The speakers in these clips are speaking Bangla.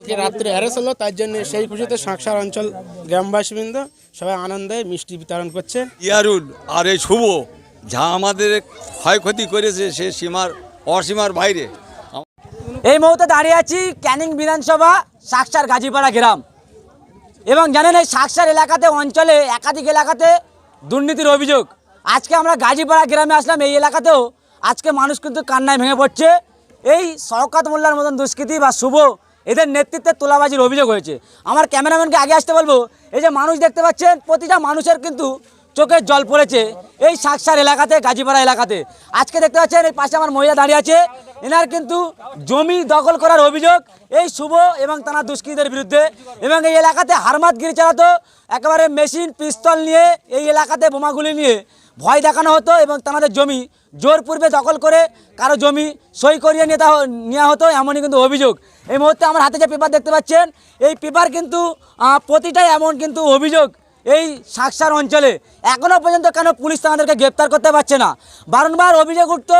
রাত্রে অ্যারেস্ট হলো, তার জন্য সেই খুশিতে শাঁকসার অঞ্চল গ্রামবাসীবৃন্দ সবাই আনন্দে মিষ্টি বিতরণ করছে। ইয়ারুল আর এই শুভ যা আমাদের ক্ষয়ক্ষতি করেছে সে অসীমার বাইরে। এই মুহূর্তে দাঁড়িয়ে আছি ক্যানিং বিধানসভা শাঁকসার গাজীপাড়া গ্রাম এবং জানেন এই শাঁকসার এলাকাতে অঞ্চলে একাধিক এলাকাতে দুর্নীতির অভিযোগ। আজকে আমরা গাজীপাড়া গ্রামে আসলাম, এই এলাকাতেও আজকে মানুষ কিন্তু কান্নায় ভেঙে পড়ছে। এই শওকত মোল্লার মতন দুষ্কৃতী বা শুভ এদের নেতৃত্বে তোলাবাজির অভিযোগ হয়েছে। আমার ক্যামেরাম্যানকে আগে আসতে বলবো, এই যে মানুষ দেখতে পাচ্ছেন প্রতিটা মানুষের কিন্তু চোখের জল পড়েছে এই শাঁকসার এলাকাতে, গাজীপাড়া এলাকাতে। আজকে দেখতে পাচ্ছেন এই পাশে আমার মহিলা দাঁড়িয়ে আছে, এনার কিন্তু জমি দখল করার অভিযোগ এই শুভ এবং তারা দুষ্কৃতীদের বিরুদ্ধে। এবং এই এলাকাতে হারমাতগিরি চালাতো, একেবারে মেশিন পিস্তল নিয়ে এই এলাকাতে বোমাগুলি নিয়ে ভয় দেখানো হতো এবং তাদের জমি জোরপূর্বে দখল করে কারো জমি সই করিয়ে নেওয়া হতো, এমনই কিন্তু অভিযোগ। এই মুহূর্তে আমার হাতে যে পেপার দেখতে পাচ্ছেন এই পেপার কিন্তু প্রতিটাই এমন কিন্তু অভিযোগ এই শাঁকসার অঞ্চলে। এখনও পর্যন্ত কেন পুলিশ তাদেরকে গ্রেপ্তার করতে পারছে না? বারংবার অভিযোগ উঠত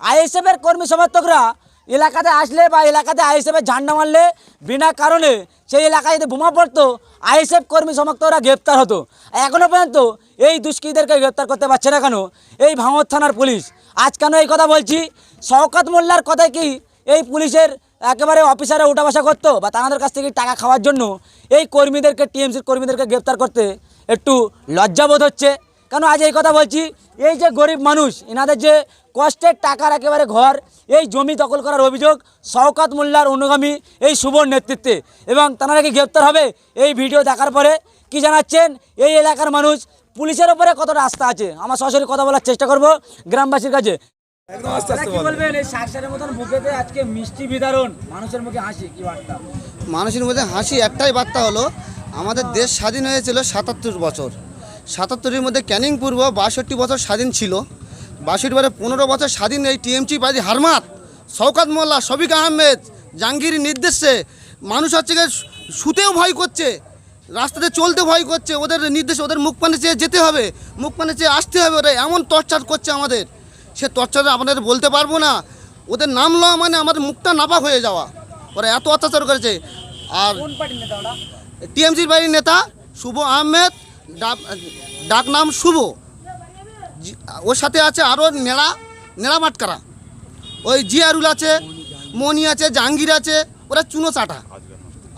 আইএসএফের কর্মী সমর্থকরা এলাকাতে আসলে বা এলাকাতে আইএসএফের ঝান্ডা মারলে বিনা কারণে সেই এলাকায় যদি বোমা পড়তো আইএসএফ কর্মী সমর্থকরা গ্রেপ্তার হতো। এখনও পর্যন্ত এই দুষ্কৃতীদেরকে গ্রেপ্তার করতে পারছে না কেন এই ভাঙড় থানার পুলিশ? আজ কেন এই কথা বলছি? শওকত মোল্লার কথায় কি এই পুলিশের একেবারে অফিসারে উঠা বসা করতো বা তাদের কাছ থেকে টাকা খাওয়ার জন্য এই কর্মীদেরকে, টিএমসির কর্মীদেরকে গ্রেপ্তার করতে একটু লজ্জাবোধ হচ্ছে? কেন আজ এই কথা বলছি? এই যে গরিব মানুষ, এনাদের যে কষ্টের টাকার একেবারে ঘর, এই জমি দখল করার অভিযোগ শওকত মোল্লার অনুগামী এই শুভর নেতৃত্বে, এবং তারা কি গ্রেপ্তার হবে? এই ভিডিও দেখার পরে কি জানাচ্ছেন এই এলাকার মানুষ? পুলিশের ওপরে কতটা আস্থা আছে? আমার সরাসরি কথা বলার চেষ্টা করব গ্রামবাসীর কাছে। কি বলবেন এই শাঁকসারের মতন বুকেতে আজকে মিষ্টি বিতরণ, মানুষের মুখে হাসি, কি বার্তা? মানুষের মধ্যে হাসি একটাই বার্তা হলো, আমাদের দেশ স্বাধীন হয়েছিল ৭৭ বছর। ৭৭-এর মধ্যে ক্যানিং পূর্ব ৬২ বছর স্বাধীন ছিল। ৬২ বারে ১৫ বছর স্বাধীন এই টিএমসি বাদী হারমাত, শওকত মোল্লা, শফিক আহমেদ, জাহাঙ্গীরের নির্দেশে মানুষ হচ্ছে শুতেও ভয় করছে, রাস্তাতে চলতে ভয় করছে। ওদের নির্দেশে ওদের মুখ পানে চেয়ে যেতে হবে, মুখ পানে চেয়ে আসতে হবে। ওরা এমন টর্চার করছে আমাদের, সে টর্চার আপনাদের বলতে পারবো না। ওদের নাম লওয়া মানে আমাদের মুখটা নাপাক হয়ে যাওয়া। ওরা এত অত্যাচার করেছে। আর টিএমসির বাড়ির নেতা শুভ আহমেদ, ডাক নাম শুভ, ওর সাথে আছে আরও নেড়া মাটকারা, ওই জিয়ারুল আছে, মনি আছে, জাহাঙ্গীর আছে, ওরা চুনো চাটা।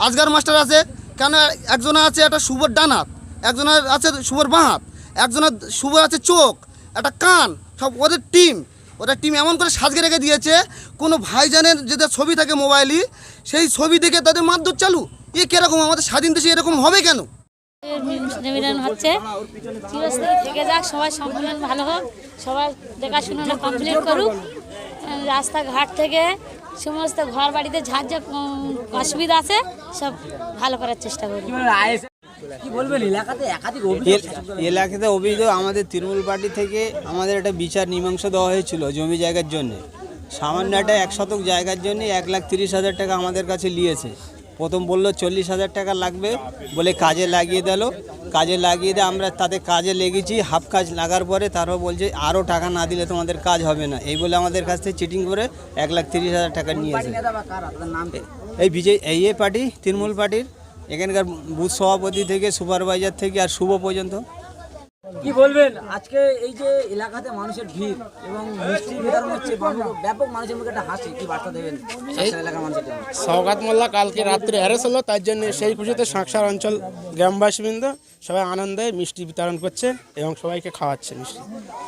আজগার মাস্টার আছে, কেন একজনের আছে একটা শুভর ডান হাত, একজনের আছে শুভর বাঁ হাত, একজনের শুভ আছে চোখ, একটা কান, সব ওদের টিম এমন করে সাজকে রেখে দিয়েছে। কোনো ভাইজানের যেটা ছবি থাকে মোবাইলে, সেই ছবি দেখে তাদের মারধর চালু। এ কীরকম? আমাদের স্বাধীন দেশে এরকম হবে কেন? হচ্ছে চিরস্থায়ী থেকে যাক, সবাই সম্মেলন ভালো হোক, সবাই দেখাশোনা কমপ্লিট করুক। রাস্তাঘাট থেকে সমস্ত ঘর বাড়িতে যার যা অসুবিধা আছে সব ভালো করার চেষ্টা করি। কি বলবেন এলাকাতে একাধিক এলাকাতে অভিযোগ আমাদের তৃণমূল পার্টি থেকে আমাদের একটা বিচার মীমাংসা দেওয়া হয়েছিল জমি জায়গার জন্য। সামান্য একটা ১ শতক জায়গার জন্য ১,৩০,০০০ টাকা আমাদের কাছে নিয়েছে। প্রথম বললো ৪০,০০০ টাকা লাগবে বলে কাজে লাগিয়ে দিল। কাজে লাগিয়ে দিয়ে আমরা তাদের কাজে লেগেছি। হাফ কাজ লাগার পরে তারও বলছে আরও টাকা না দিলে তোমাদের কাজ হবে না, এই বলে আমাদের কাছ থেকে চিটিং করে ১,৩০,০০০ টাকা নিয়েছে। এই পার্টি তৃণমূল পার্টির এখানকার বুথ সভাপতি থেকে সুপারভাইজার থেকে আর শুভ পর্যন্ত। কি বলবেন আজকে এই যে এলাকাতে মানুষের ভিড় এবং মিষ্টি বিতরণ হচ্ছে, ব্যাপক মানুষের মুখে একটা হাসি, কি বার্তা দেবেন এলাকার মানুষের জন্য? শওকত মোল্লা কালকে রাত্রে অ্যারেস্ট হলো, তার জন্য সেই খুশিতে শাঁকসার অঞ্চল গ্রামবাসীবৃন্দ সবাই আনন্দে মিষ্টি বিতরণ করছে এবং সবাইকে খাওয়াচ্ছে মিষ্টি।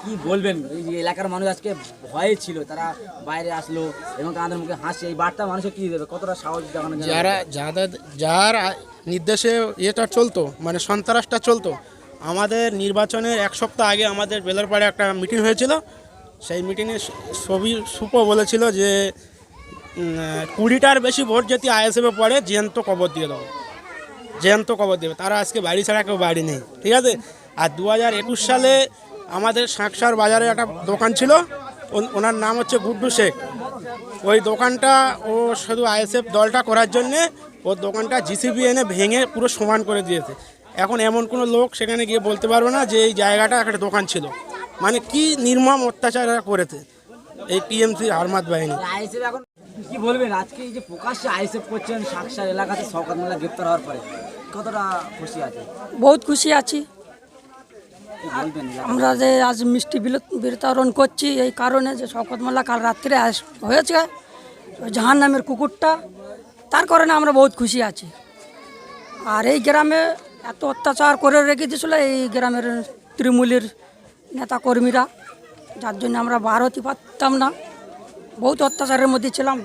কি বলবেন এই যে এলাকার মানুষ আজকে ভয়ে ছিল, তারা বাইরে আসলো এবং তাদের মুখে হাসি, এই বার্তা মানুষের কি দেবে? কতটা সাহস দেখানো যায়? যার নির্দেশে এটা চলতো, মানে সন্ত্রাসটা চলতো, আমাদের নির্বাচনের ১ সপ্তাহ আগে আমাদের বেলারপাড়ে একটা মিটিং হয়েছিল। সেই মিটিংয়ে সুপ বলেছিল যে ২০টার বেশি ভোট যদি আইএসএফে পড়ে জ্যান্ত কবর দিয়ে দেবো, জ্যান্ত কবর দেবে। তারা আজকে বাড়ি ছাড়া কেউ বাড়ি নেই, ঠিক আছে। আর ২০২১ সালে আমাদের শাঁকসার বাজারে একটা দোকান ছিল, ওনার নাম হচ্ছে গুড্ডু শেখ। ওই দোকানটা ও শুধু আইএসএফ দলটা করার জন্যে ওর দোকানটা জিসিবি এনে ভেঙে পুরো সমান করে দিয়েছে। এখন এমন কোনো লোক সেখানে গিয়ে বলতে পারবে না যে এই জায়গাটা একটা দোকান ছিল। মানে কি নির্মম অত্যাচার করেছে এই টিএমসি হারমাত বাহিনী। কি বলবেন আজকে এই যে প্রকাশ্যে আইএসএফ করছেন সাকসার এলাকাতে শওকত মোল্লা গ্রেপ্তার হওয়ার পরে কতটা খুশি আছে? বহুত খুশি আছি। কি বলবেন? আমরা যে আজ মিষ্টি বিতরণ করছি এই কারণে যে শওকত মোল্লা কাল রাত্রে হয়েছে ওই জাহান নামের কুকুরটা, তার কারণে আমরা বহুত খুশি আছি। আর এই গ্রামে এত অত্যাচার করে রেখে দিয়েছিল এই গ্রামের তৃণমূলের নেতাকর্মীরা, যার জন্য আমরা বার হতে পারতাম না, বহুত অত্যাচারের মধ্যে ছিলাম।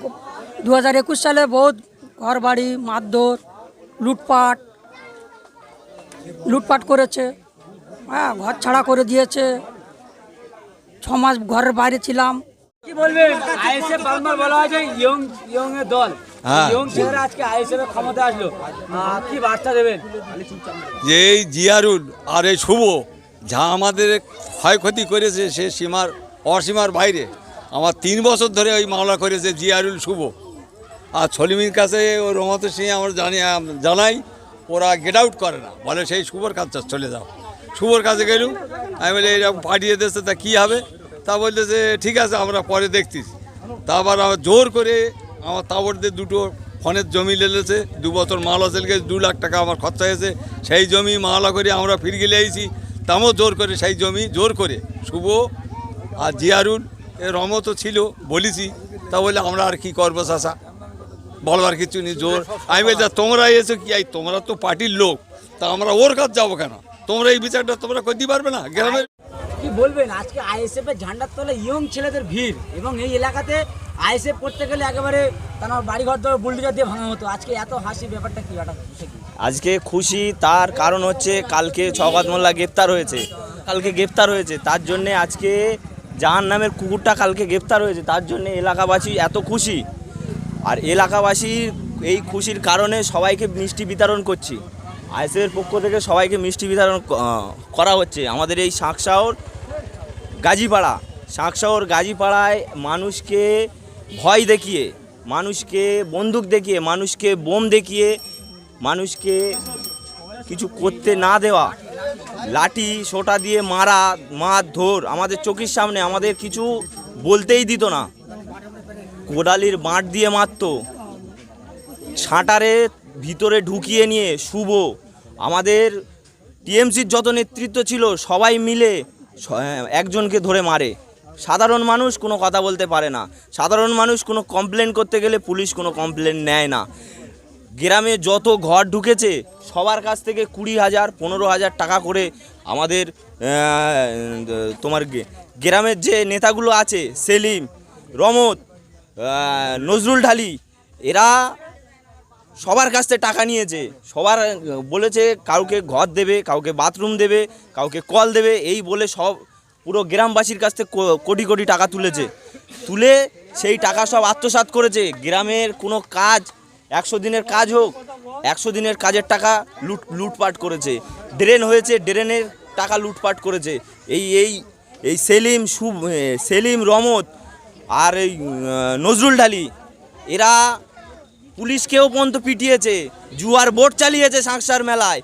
2021 সালে বহুত ঘর বাড়ি মারধর লুটপাট করেছে, হ্যাঁ, ঘর ছাড়া করে দিয়েছে। 6 মাস ঘরের বাইরে ছিলাম। কি বলবেন আইএসএফ বারবার বলা হয় যে ইয়ং এর দল, হ্যাঁ। ইয়ং ছেলেরা আজকে আইএসএফ এর ক্ষমতা আসলো, কি বার্তা দেবেন? যে এই জিয়ারুল আর এই শুভ যা আমাদের ক্ষয়ক্ষতি করেছে সে অসীমার বাইরে। আমার 3 বছর ধরে ওই মামলা করেছে জিয়ারুল শুভ। আর ছলিমির কাছে ও রহমত সিং আমরা জানাই, ওরা গেট আউট করে না, বলে সেই শুভর কাছে চলে যাও। শুভর কাছে গেলুম, আমি বলি এরকম পাঠিয়ে দিচ্ছে, তা কী হবে? তা বলতেছে ঠিক আছে আমরা পরে দেখতেছি। তারপর আমার জোর করে আমার তাবড়দের 2টো ফোনের জমি লেলেছে, 2 বছর মাল হাসিল গেছে, 2 লাখ টাকা আমার খরচা হয়েছে। সেই জমি মামলা করে আমরা ফিরে গেলে আইছি, তামও জোর করে সেই জমি জোর করে শুভ আর জিয়ারুল এর রহমতও ছিল বলেছি। তা বলে আমরা আর কি করবো চাষা, বলবার কিছু নেই, জোর। আমি বলছি তোমরা এসো কি, তোমরা তো পার্টির লোক, তা আমরা ওর কাছে যাবো কেন? তোমরা এই বিচারটা তোমরা করতে পারবে না গ্রামের? কি বলবেন আজকে আইএসএফ এর ঝান্ডার তলে ইয়ং ছেলেদের ভিড়, এবং এই এলাকাতে আইএসএফ করতে গেলে একেবারে তার বাড়িঘর ধরে বুলডোজার দিয়ে ভাঙা হতো, আজকে এত হাসি, ব্যাপারটা কি? আজকে খুশি, তার কারণ হচ্ছে কালকে শওকত মোল্লা গ্রেপ্তার হয়েছে, তার জন্যে আজকে জাহান নামের কুকুরটা কালকে গ্রেপ্তার হয়েছে, তার জন্যে এলাকাবাসী এত খুশি। আর এলাকাবাসীর এই খুশির কারণে সবাইকে মিষ্টি বিতরণ করছি, আইএসএফের পক্ষ থেকে সবাইকে মিষ্টি বিতরণ করা হচ্ছে। আমাদের এই শাঁকশহর গাজীপাড়ায় মানুষকে ভয় দেখিয়ে, মানুষকে বন্দুক দেখিয়ে, মানুষকে বোম দেখিয়ে, মানুষকে কিছু করতে না দেওয়া, লাঠি সোটা দিয়ে মারধর, আমাদের চোখের সামনে আমাদের কিছু বলতেই দিত না, কোদালির বাঁট দিয়ে মারত, ছাঁটারে ভিতরে ঢুকিয়ে নিয়ে শুভ, আমাদের টিএমসির যত নেতৃত্ব ছিল সবাই মিলে একজনকে ধরে মারে। সাধারণ মানুষ কোনো কথা বলতে পারে না, সাধারণ মানুষ কোনো কমপ্লেন করতে গেলে পুলিশ কোনো কমপ্লেন নেয় না। গ্রামে যত ঘর ঢুকেছে সবার কাছ থেকে 20,000 15,000 টাকা করে আমাদের তোমার গ্রামের যে নেতাগুলো আছে, সেলিম, রহমত, নজরুল ঢালি, এরা সবার কাছ থেকে টাকা নিয়েছে। সবার বলেছে কাউকে ঘর দেবে, কাউকে বাথরুম দেবে, কাউকে কল দেবে, এই বলে সব পুরো গ্রামবাসীর কাছ থেকে কোটি কোটি টাকা তুলে সেই টাকা সব আত্মসাৎ করেছে। গ্রামের কোনো কাজ, 100 দিনের কাজ হোক, 100 দিনের কাজের টাকা লুটপাট করেছে। ড্রেন হয়েছে, ড্রেনের টাকা লুটপাট করেছে। এই সেলিম, রহমত আর এই নজরুল ঢালি, এরা পুলিশকেও পর্যন্ত পিটিয়েছে, জুয়ার বোট চালিয়েছে শাঁকসার মেলায়।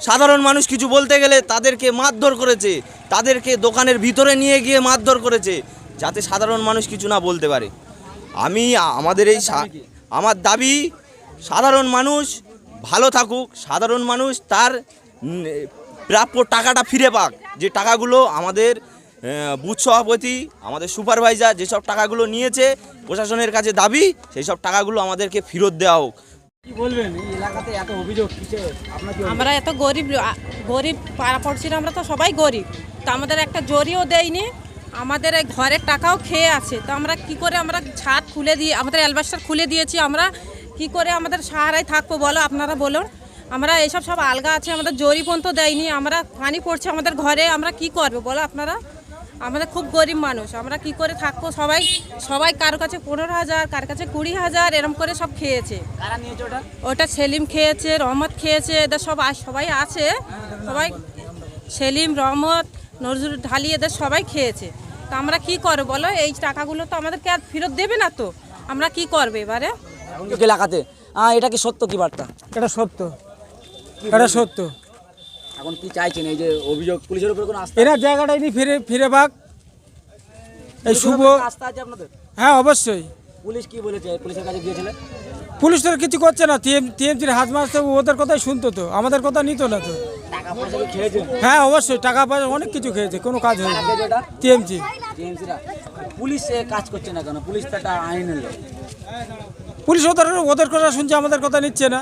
সাধারণ মানুষ কিছু বলতে গেলে তাদেরকে মারধর করেছে, তাদেরকে দোকানের ভিতরে নিয়ে গিয়ে মারধর করেছে, যাতে সাধারণ মানুষ কিছু না বলতে পারে। আমার দাবি সাধারণ মানুষ ভালো থাকুক, সাধারণ মানুষ তার প্রাপ্য টাকাটা ফিরে পাক। যে টাকাগুলো আমাদের বুথ সভাপতি, আমাদের সুপারভাইজার যেসব টাকাগুলো নিয়েছে, প্রশাসনের কাছে দাবি সেই সব টাকাগুলো আমাদেরকে ফেরত দেওয়া হোক। কি বলবেন এই এলাকাতে এত অভিযোগ কিসে? আমরা এত গরিব পাড়া পড়ছিল, আমরা তো সবাই গরিব, তো আমাদের একটা জরিও দেয়নি, আমাদের এই ঘরের টাকাও খেয়ে আছে। তো আমরা কি করে, আমরা ছাদ খুলে দিয়ে, আমাদের অ্যালবাস্টার খুলে দিয়েছি, আমরা কি করে আমাদের সাহারায় থাকবো বলো, আপনারা বলুন। আমরা এইসব সব আলগা আছে, আমাদের জরি পর্যন্ত দেয়নি, আমরা পানি পড়ছে আমাদের ঘরে, আমরা কি করবো বলো আপনারা? আমাদের খুব গরিব মানুষ, আমরা কি করে থাকবো? সবাই কারো কাছে 15,000, কার কাছে 20,000 এরকম করে সব খেয়েছে। ওটা সেলিম খেয়েছে, রহমত খেয়েছে, এদের সবাই আছে, সবাই সেলিম, রহমত, নজরুল ঢালি, এদের সবাই খেয়েছে। তো আমরা কি করবো বলো? এই টাকাগুলো তো আমাদেরকে আর ফেরত দেবে না, তো আমরা কি করবো এবারে? এলাকাতে এটা কি সত্য? কি বার্তা? এটা সত্য। এখন কি চাইছেন? এই যে অভিযোগ পুলিশের উপর কোনো আস্থা? এরা জায়গাটা ফিরে পাক। এই শুভ, আস্থা আছে আপনাদের? হ্যাঁ অবশ্যই। পুলিশ কি বলেছে, পুলিশের কাছে গিয়েছিলেন? পুলিশ তো আর কিছু করছে না, টিএমসির হাত মারতে ওদের কথাই শুনতো, তো আমাদের কথা নিত না তো। টাকা পয়সা কি খেয়েছেন? হ্যাঁ অবশ্যই, টাকা পয়সা অনেক কিছু খেয়েছে, কোনো কাজ হয়নি। কাকে যেটা? টিএমসি। টিএমসিরা পুলিশ কাজ করছে না কেন? পুলিশ তো একটা আইনের লোক। পুলিশ ওদের কথা শুনছে, আমাদের কথা নিচ্ছে না।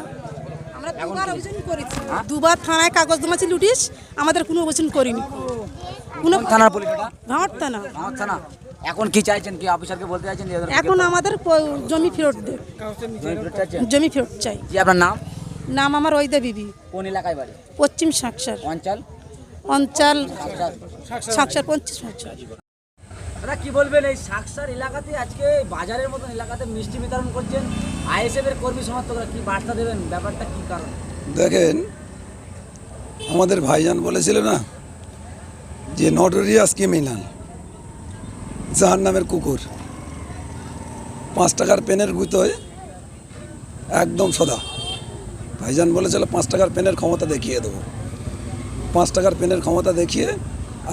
আমরা দুবার অভিযোগ করেছি, দুবার থানায় কাগজ জমাছি নোটিশ, আমাদের কোনো অভিযোগ করিনি। কোনো কোন থানার পুলিশ এটা? ভাঙর থানা। আমার থানা। এখন কি চাইছেন, কি অফিসারকে বলতে চাইছেন যে এদের- এখন আমাদের জমি ফেরত দে, জমি ফেরত চাইছেন? জমি ফেরত চাই। জি, আপনার নাম? নাম আমার ওইদা বিবি, কোন এলাকায় বাড়ি? পশ্চিম সাকসার অঞ্চল? অঞ্চল সাকসার। সাকসার 25 সাকসার। দাদা কি বলবেন, এই সাকসার এলাকাতে আজকে বাজারের মতন এলাকাতে মিষ্টি বিতরণ করছেন, আইএসএফ এর কর্মী সমর্থকরা, কি বার্তা দেবেন, ব্যাপারটা কি কারণ? দেখেন, আমাদের ভাইজান বলেছিল না যে নটোরিয়াস ক্রিমিনাল, জাহান নামের কুকুর, 5 টাকার পেনের গুঁতোয় একদম সদা। ভাইজান বলেছিল 5 টাকার পেনের ক্ষমতা দেখিয়ে দেবো। 5 টাকার পেনের ক্ষমতা দেখিয়ে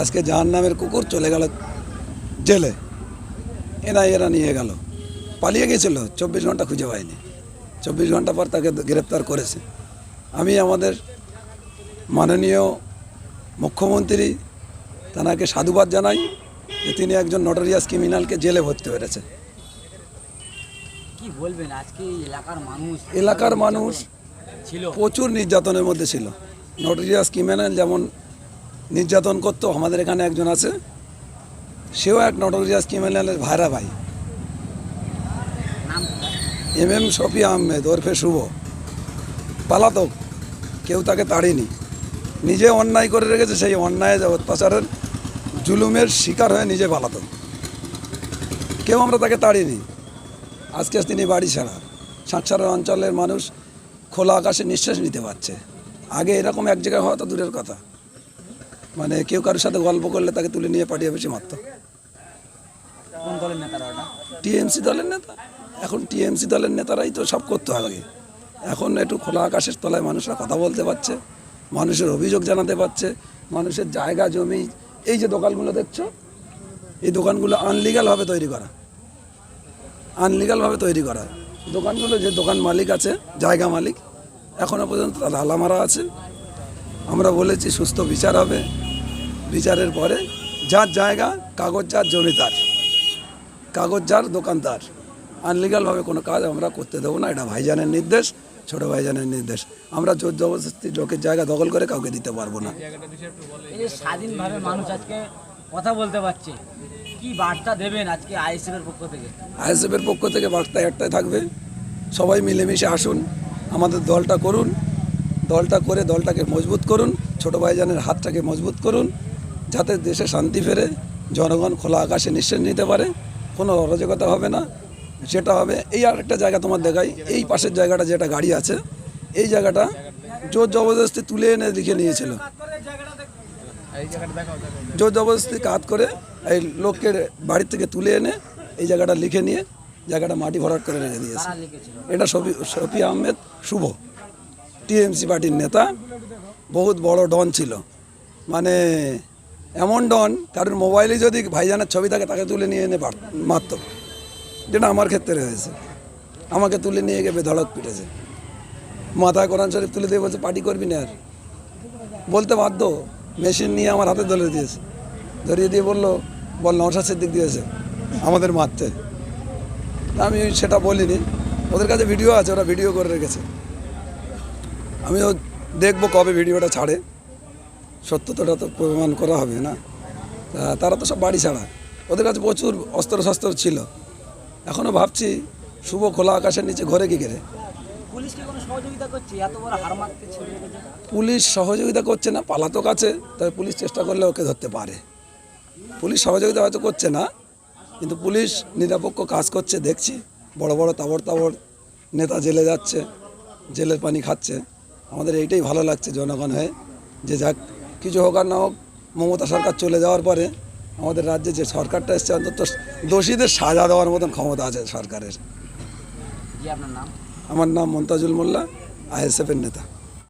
আজকে জাহান নামের কুকুর চলে গেল জেলে। এরা নিয়ে গেল, পালিয়ে গেছিল, 24 ঘন্টা খুঁজে পায়নি। 24 ঘন্টা পর তাকে গ্রেপ্তার করেছে। আমি আমাদের মাননীয় মুখ্যমন্ত্রী তাকে সাধুবাদ জানাই যে তিনি একজন নটোরিয়াস ক্রিমিনালকে জেলে ভরতে পেরেছে। কি বলবেন, আজকে এই এলাকার মানুষ ছিল প্রচুর নির্যাতনের মধ্যে ছিল। নটোরিয়াস ক্রিমিনাল যেমন নির্যাতন করতো, আমাদের এখানে একজন আছে, সেও এক নটোরিয়াস ক্রিমিনালের ভাইরা ভাই, MM শফি আহমেদ ওরফে শুভ। পালাতক, কেউ তাকে তাড়েনি, নিজে অন্যায় করে রেখেছে, সেই অন্যায় অত্যাচারের জুলুমের শিকার হয়ে নিজে পালাতক, কেউ আমরা তাকে তাড়িনি। আজকে তিনি বাড়ি ছাড়া। সাকসার অঞ্চলের মানুষ খোলা আকাশে নিঃশ্বাস নিতে পারছে। আগে এরকম এক জায়গায় হওয়া তো দূরের কথা, মানে কেউ কারোর সাথে গল্প করলে তাকে তুলে নিয়ে পাঠিয়ে বেশি মারত। কোন দলের নেতারা ওটা? টিএমসি দলের নেতা। এখন টিএমসি দলের নেতারাই তো সব করতে হবে। এখন একটু খোলা আকাশের তলায় মানুষরা কথা বলতে পারছে, মানুষের অভিযোগ জানাতে পারছে, মানুষের জায়গা জমি, এই যে দোকানগুলো দেখছো, এই দোকানগুলো আনলিগালভাবে তৈরি করা, দোকানগুলো যে দোকান মালিক আছে, জায়গা মালিক, এখনও পর্যন্ত তালা মারা আছে। আমরা বলেছি সুস্থ বিচার হবে, বিচারের পরে যার জায়গা, কাগজ যার, জমি তার, কাগজ যার, দোকান তার। আনলিগালভাবে কোনো কাজ আমরা করতে দেবো না, এটা ভাইজানের নির্দেশ, ছোট ভাইজানের নির্দেশ। আমরা জোর জবরদস্তি লোকের জায়গা দখল করে কাউকে দিতে পারবো না। এই যে স্বাধীনভাবে মানুষ আজকে কথা বলতে পারছে, কি বার্তা দেবেন আজকে আইএসএফ এর পক্ষ থেকে? আইএসএফের পক্ষ থেকে বার্তা একটাই থাকবে, সবাই মিলেমিশে আসুন, আমাদের দলটা করুন, দলটা করে দলটাকে মজবুত করুন, ছোট ভাইজানের হাতটাকে মজবুত করুন, যাতে দেশে শান্তি ফেরে, জনগণ খোলা আকাশে নিঃশ্বাস নিতে পারে, কোনো অরাজকতা হবে না। সেটা হবে এই আরেকটা জায়গা তোমার দেখাই, এই পাশের জায়গাটা যেটা গাড়ি আছে, এই জায়গাটা জোর জবরদস্তি তুলে এনে লিখে নিয়েছিল, জোর জবরদস্তি কাজ করে এই লোককে বাড়ির থেকে তুলে এনে এই জায়গাটা লিখে নিয়ে জায়গাটা মাটি ভরাট করে রেখে দিয়েছে। এটা শফি আহমেদ শুভ, টিএমসি পার্টির নেতা, বহুত বড় ডন ছিল, মানে এমন ডন, কারোর মোবাইলে যদি ভাইজানের ছবি থাকে তাকে তুলে নিয়ে এনে মারত, যেটা আমার ক্ষেত্রে হয়েছে। আমাকে তুলে নিয়ে গিয়ে বেধড়ক পিটেছে, মাথায় কোরআন শরীফ তুলে দিয়ে বলছে পার্টি করবি না, আর বলতে বাধ্য, মেশিন নিয়ে আমার হাতে ধরে দিয়েছে, ধরিয়ে দিয়ে বললো বল নওশাদ সিদ্দিক দিয়েছে আমাদের মারতে। আমি সেটা বলিনি, ওদের কাছে ভিডিও আছে, ওরা ভিডিও করে রেখেছে। আমিও দেখবো কবে ভিডিওটা ছাড়ে, সত্যতাটা তো প্রমাণ করা হবে না। তারা তো সব বাড়ি ছাড়া, ওদের কাছে প্রচুর অস্ত্র ছিল। এখনও ভাবছি শুভ খোলা আকাশের নিচে ঘরে কি করে। পুলিশ কি কোনো সহযোগিতা করছে এত বড় হার মারতে? পুলিশ সহযোগিতা করছে না, পালাতক আছে, তবে পুলিশ চেষ্টা করলে ওকে ধরতে পারে। পুলিশ সহযোগিতা হয়তো করছে না, কিন্তু পুলিশ নিরপেক্ষ কাজ করছে দেখছি। বড় বড় তাবড় নেতা জেলে যাচ্ছে, জেলের পানি খাচ্ছে। আমাদের এইটাই ভালো লাগছে জনগণ হয়ে, যে যাক কিছু হোক আর না হোক, মমতা সরকার চলে যাওয়ার পরে আমাদের রাজ্যে যে সরকারটা এসছে, অন্তত দোষীদের সাজা দেওয়ার মতন ক্ষমতা আছে সরকারের। আপনার নাম? আমার নাম মন্তাজুল মোল্লা, আইএসএফের নেতা।